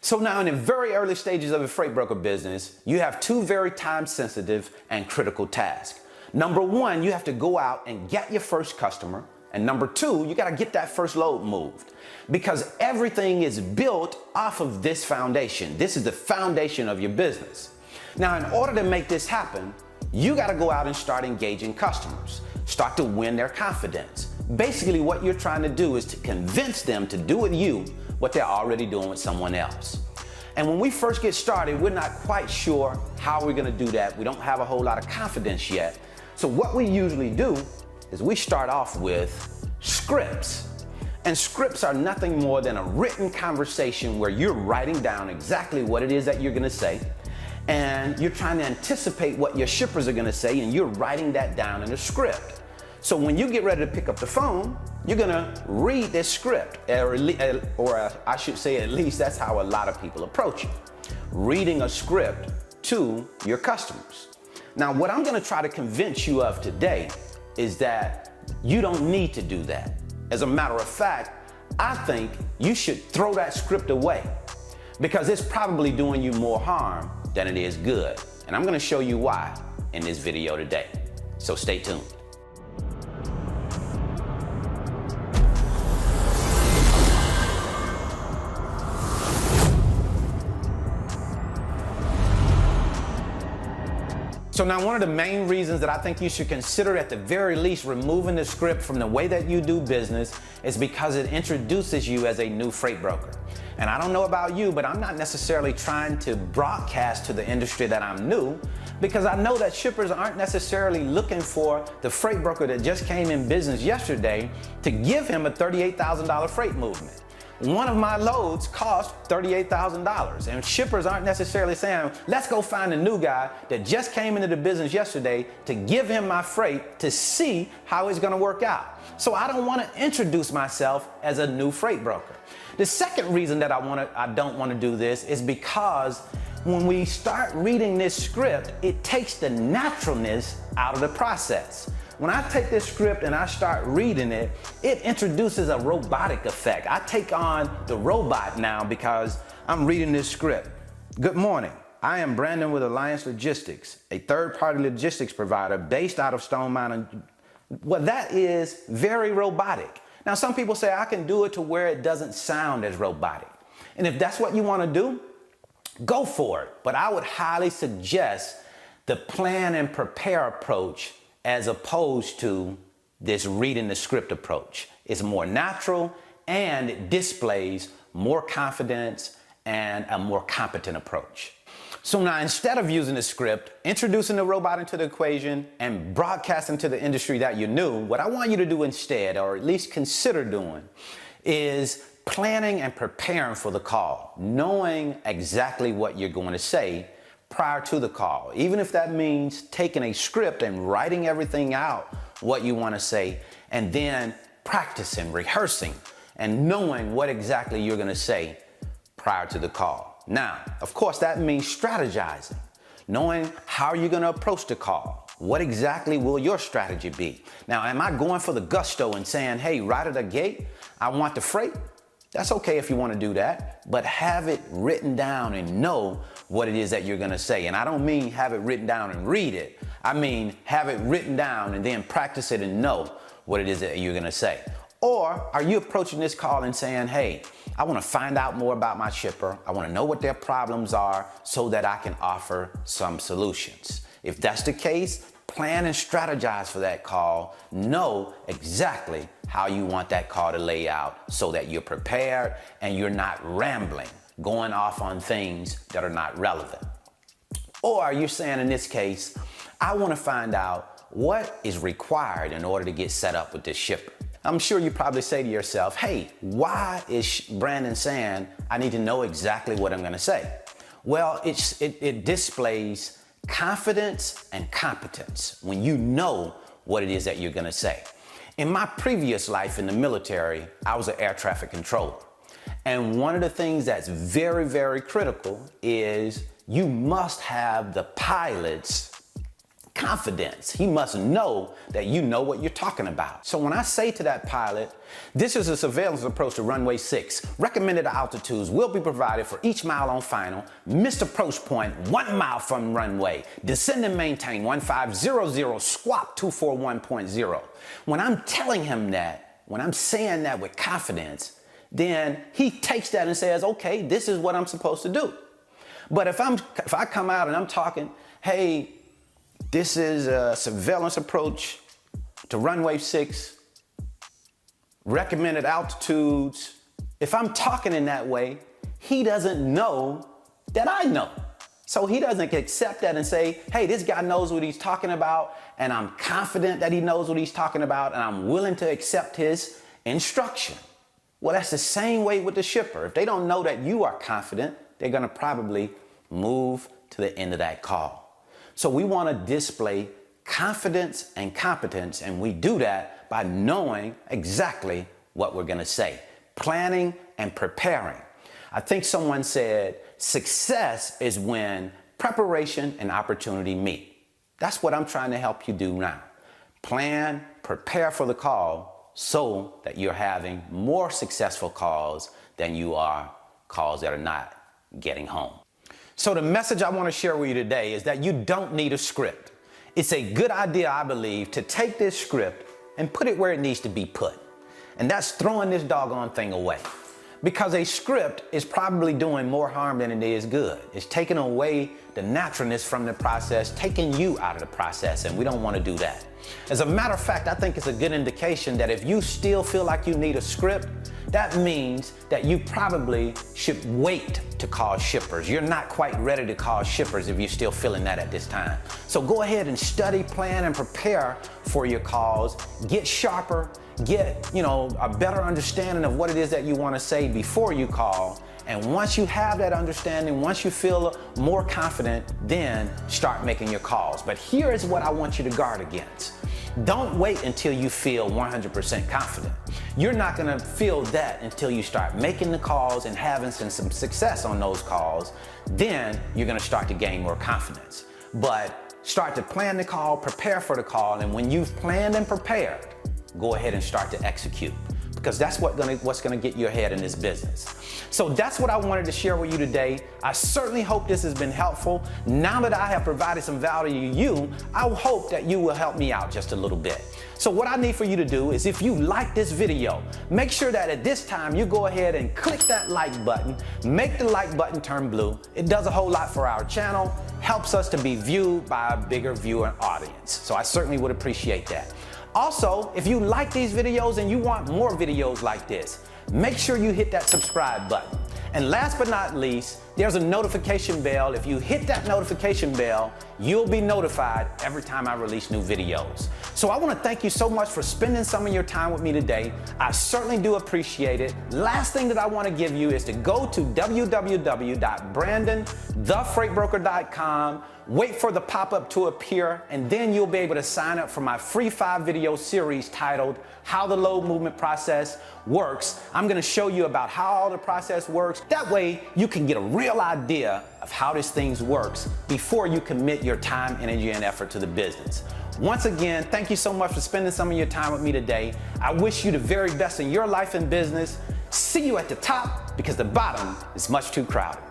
So now in the very early stages of a freight broker business, you have two very time sensitive and critical tasks. Number one, you have to go out and get your first customer. And number two, you got to get that first load moved, because everything is built off of this foundation. This is the foundation of your business. Now, in order to make this happen, you got to go out and start engaging customers, start to win their confidence. Basically, what you're trying to do is to convince them to do with you what they're already doing with someone else. And when we first get started, we're not quite sure how we're going to do that. We don't have a whole lot of confidence yet. So what we usually do is we start off with scripts. And scripts are nothing more than a written conversation where you're writing down exactly what it is that you're going to say. And you're trying to anticipate what your shippers are going to say, and you're writing that down in a script. So when you get ready to pick up the phone, you're going to read this script, or I should say at least that's how a lot of people approach it, reading a script to your customers. Now, what I'm going to try to convince you of today is that you don't need to do that. As a matter of fact, I think you should throw that script away, because it's probably doing you more harm than it is good. And I'm going to show you why in this video today. So stay tuned. So now, one of the main reasons that I think you should consider at the very least removing the script from the way that you do business is because it introduces you as a new freight broker. And I don't know about you, but I'm not necessarily trying to broadcast to the industry that I'm new, because I know that shippers aren't necessarily looking for the freight broker that just came in business yesterday to give him a $38,000 freight movement. One of my loads cost $38,000, and shippers aren't necessarily saying, let's go find a new guy that just came into the business yesterday to give him my freight to see how it's going to work out. So I don't want to introduce myself as a new freight broker. The second reason that I don't want to do this is because when we start reading this script, it takes the naturalness out of the process. When I take this script and I start reading it, it introduces a robotic effect. I take on the robot now because I'm reading this script. Good morning. I am Brandon with Alliance Logistics, a third-party logistics provider based out of Stone Mountain. Well, that is very robotic. Now, some people say I can do it to where it doesn't sound as robotic. And if that's what you want to do, go for it. But I would highly suggest the plan and prepare approach as opposed to this reading the script approach. It's more natural and it displays more confidence and a more competent approach. So now, instead of using the script, introducing the robot into the equation, and broadcasting to the industry that you knew, what I want you to do instead, or at least consider doing, is planning and preparing for the call, knowing exactly what you're going to say prior to the call, even if that means taking a script and writing everything out, what you want to say, and then practicing, rehearsing, and knowing what exactly you're going to say prior to the call. Now, of course, that means strategizing, knowing how you're going to approach the call. What exactly will your strategy be? Now, am I going for the gusto and saying, hey, right at the gate, I want the freight? That's okay if you want to do that, but have it written down and know what it is that you're going to say. And I don't mean have it written down and read it. I mean have it written down and then practice it and know what it is that you're going to say. Or are you approaching this call and saying, hey, I want to find out more about my shipper. I want to know what their problems are so that I can offer some solutions. If that's the case, plan and strategize for that call. Know exactly how you want that call to lay out so that you're prepared and you're not rambling, going off on things that are not relevant. Or are you saying, in this case, I want to find out what is required in order to get set up with this shipper? I'm sure you probably say to yourself, hey, why is Brandon saying I need to know exactly what I'm going to say? Well, it displays confidence and competence when you know what it is that you're going to say. In my previous life in the military, I was an air traffic controller. And one of the things that's very, very critical is you must have the pilots confidence. He must know that you know what you're talking about. So when I say to that pilot, this is a surveillance approach to runway 6. Recommended altitudes will be provided for each mile on final. Missed approach point 1 mile from runway. Descend and maintain 1500, squawk 241.0. When I'm telling him that, when I'm saying that with confidence, then he takes that and says, okay, this is what I'm supposed to do. But if I come out and I'm talking, hey, this is a surveillance approach to runway 6, recommended altitudes. If I'm talking in that way, he doesn't know that I know. So he doesn't accept that and say, hey, this guy knows what he's talking about, and I'm confident that he knows what he's talking about, and I'm willing to accept his instruction. Well, that's the same way with the shipper. If they don't know that you are confident, they're gonna probably move to the end of that call. So we want to display confidence and competence, and we do that by knowing exactly what we're going to say, planning and preparing. I think someone said success is when preparation and opportunity meet. That's what I'm trying to help you do now. Plan, prepare for the call so that you're having more successful calls than you are calls that are not getting home. So the message I want to share with you today is that you don't need a script. It's a good idea, I believe, to take this script and put it where it needs to be put. And that's throwing this doggone thing away. Because a script is probably doing more harm than it is good. It's taking away the naturalness from the process, taking you out of the process, and we don't want to do that. As a matter of fact, I think it's a good indication that if you still feel like you need a script, that means that you probably should wait to call shippers. You're not quite ready to call shippers if you're still feeling that at this time. So go ahead and study, plan, and prepare for your calls. Get sharper, get, a better understanding of what it is that you want to say before you call. And once you have that understanding, once you feel more confident, then start making your calls. But here is what I want you to guard against. Don't wait until you feel 100% confident. You're not going to feel that until you start making the calls and having some success on those calls. Then you're going to start to gain more confidence. But start to plan the call, prepare for the call, and when you've planned and prepared, go ahead and start to execute. Because that's what's gonna get you ahead in this business. So that's what I wanted to share with you today. I certainly hope this has been helpful. Now that I have provided some value to you, I hope that you will help me out just a little bit. So what I need for you to do is, if you like this video, make sure that at this time you go ahead and click that like button, make the like button turn blue. It does a whole lot for our channel, helps us to be viewed by a bigger viewer audience. So I certainly would appreciate that. Also, if you like these videos and you want more videos like this, make sure you hit that subscribe button. And last but not least, there's a notification bell. If you hit that notification bell, you'll be notified every time I release new videos. So I want to thank you so much for spending some of your time with me today. I certainly do appreciate it. Last thing that I want to give you is to go to www.brandonthefreightbroker.com. Wait for the pop-up to appear, and then you'll be able to sign up for my free 5-video series titled How the Load Movement Process Works. I'm going to show you about how all the process works. That way you can get a real idea of how this thing works before you commit your time, energy, and effort to the business. Once again, thank you so much for spending some of your time with me today. I wish you the very best in your life and business. See you at the top, because the bottom is much too crowded.